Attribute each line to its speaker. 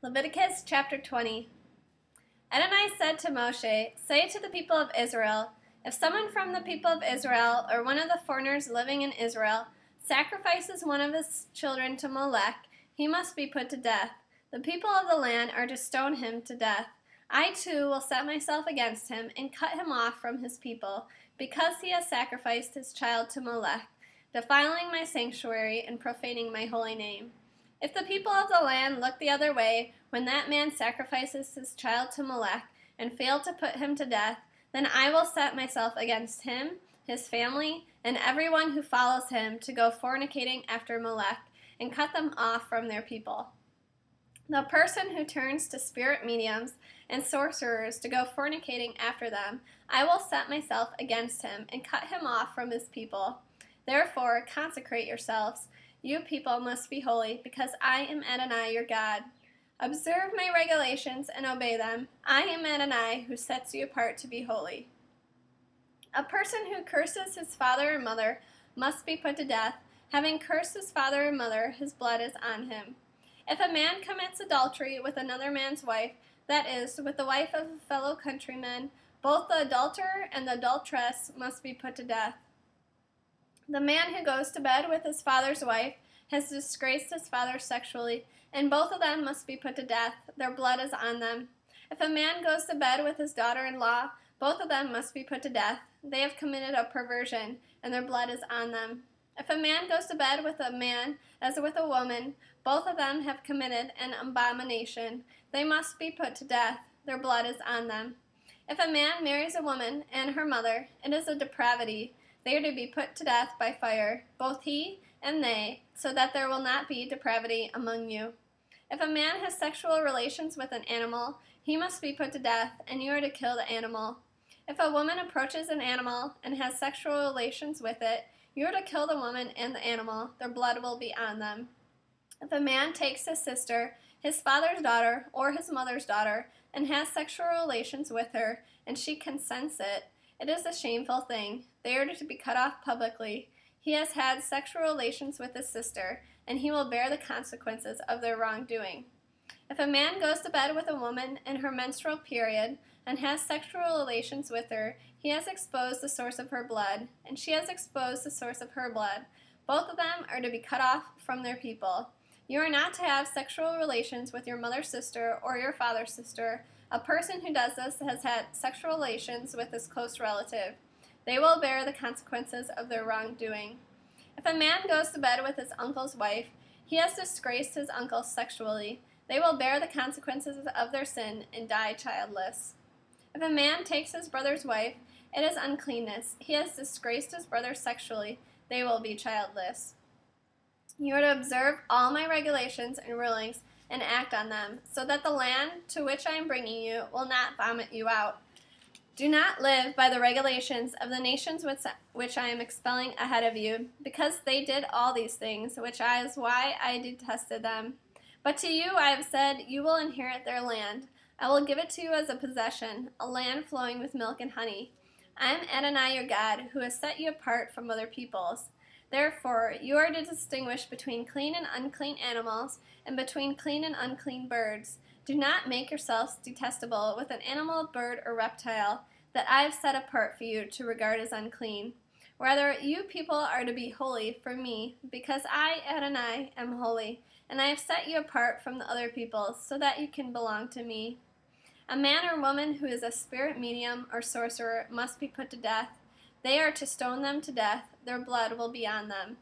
Speaker 1: Leviticus chapter 20. Adonai said to Moshe, "Say to the people of Israel, if someone from the people of Israel or one of the foreigners living in Israel sacrifices one of his children to Molech, he must be put to death. The people of the land are to stone him to death. I too will set myself against him and cut him off from his people, because he has sacrificed his child to Molech, defiling my sanctuary and profaning my holy name. If the people of the land look the other way when that man sacrifices his child to Molech and fail to put him to death, then I will set myself against him, his family, and everyone who follows him to go fornicating after Molech and cut them off from their people. The person who turns to spirit mediums and sorcerers to go fornicating after them, I will set myself against him and cut him off from his people. Therefore, consecrate yourselves. You people must be holy, because I am Adonai your God. Observe my regulations and obey them. I am Adonai who sets you apart to be holy. A person who curses his father or mother must be put to death. Having cursed his father or mother, his blood is on him. If a man commits adultery with another man's wife, that is, with the wife of a fellow countryman, both the adulterer and the adulteress must be put to death. The man who goes to bed with his father's wife has disgraced his father sexually, and both of them must be put to death. Their blood is on them. If a man goes to bed with his daughter-in-law, both of them must be put to death. They have committed a perversion, and their blood is on them. If a man goes to bed with a man as with a woman, both of them have committed an abomination. They must be put to death. Their blood is on them. If a man marries a woman and her mother, it is a depravity. They are to be put to death by fire, both he and they, so that there will not be depravity among you. If a man has sexual relations with an animal, he must be put to death, and you are to kill the animal. If a woman approaches an animal and has sexual relations with it, you are to kill the woman and the animal. Their blood will be on them. If a man takes his sister, his father's daughter, or his mother's daughter, and has sexual relations with her, and she consents it is a shameful thing. They are to be cut off publicly. He has had sexual relations with his sister, and he will bear the consequences of their wrongdoing. If a man goes to bed with a woman in her menstrual period and has sexual relations with her, he has exposed the source of her blood, and she has exposed the source of her blood. Both of them are to be cut off from their people. You are not to have sexual relations with your mother's sister or your father's sister. A person who does this has had sexual relations with his close relative. They will bear the consequences of their wrongdoing. If a man goes to bed with his uncle's wife, he has disgraced his uncle sexually. They will bear the consequences of their sin and die childless. If a man takes his brother's wife, it is uncleanness. He has disgraced his brother sexually. They will be childless. You are to observe all my regulations and rulings and act on them, so that the land to which I am bringing you will not vomit you out. Do not live by the regulations of the nations which I am expelling ahead of you, because they did all these things, which is why I detested them. But to you I have said, you will inherit their land. I will give it to you as a possession, a land flowing with milk and honey. I am Adonai your God, who has set you apart from other peoples. Therefore, you are to distinguish between clean and unclean animals, and between clean and unclean birds. Do not make yourselves detestable with an animal, bird, or reptile that I have set apart for you to regard as unclean. Rather, you people are to be holy for me, because I, Adonai, am holy, and I have set you apart from the other peoples, so that you can belong to me. A man or woman who is a spirit medium or sorcerer must be put to death. They are to stone them to death. Their blood will be on them.